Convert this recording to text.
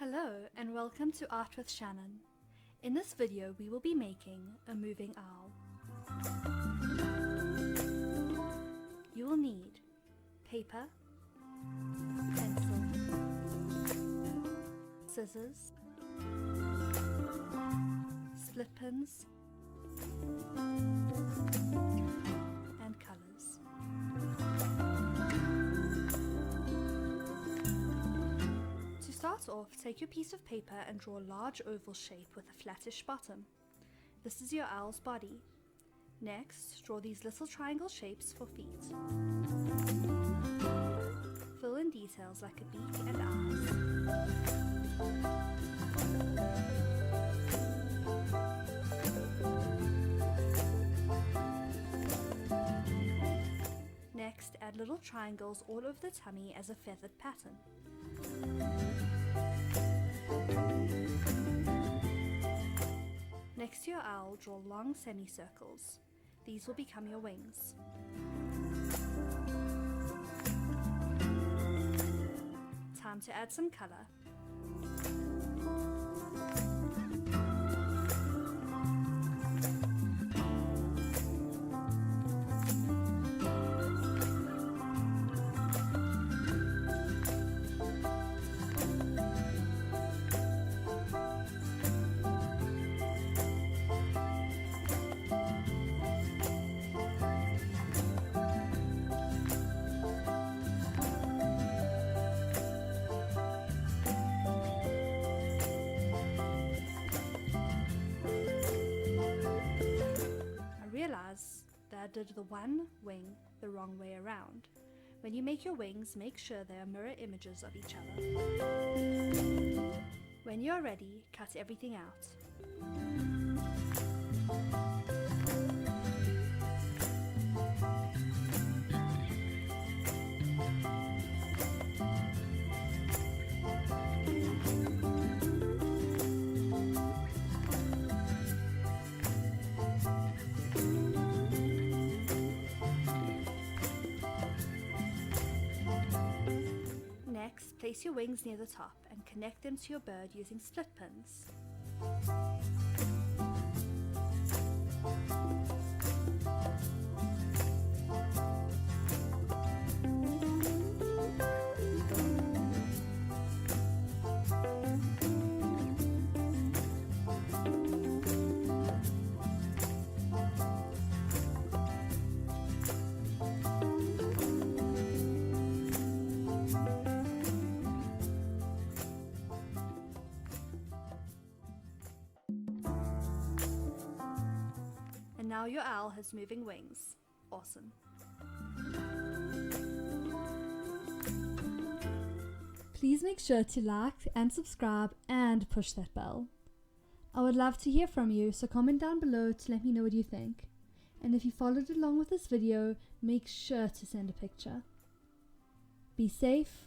Hello and welcome to Art with Shannon. In this video we will be making a moving owl. You will need paper, pencil, scissors, split pins, and colours. To start off, take your piece of paper and draw a large oval shape with a flattish bottom. This is your owl's body. Next, draw these little triangle shapes for feet. Fill in details like a beak and eyes. Next, add little triangles all over the tummy as a feathered pattern. Next to your owl, draw long semicircles. These will become your wings. Time to add some colour. Realize that I did the one wing the wrong way around. When you make your wings, make sure they are mirror images of each other. When you are ready, cut everything out. Next, place your wings near the top and connect them to your bird using split pins. And now your owl has moving wings. Awesome. Please make sure to like and subscribe and push that bell. I would love to hear from you, so comment down below to let me know what you think. And if you followed along with this video, make sure to send a picture. Be safe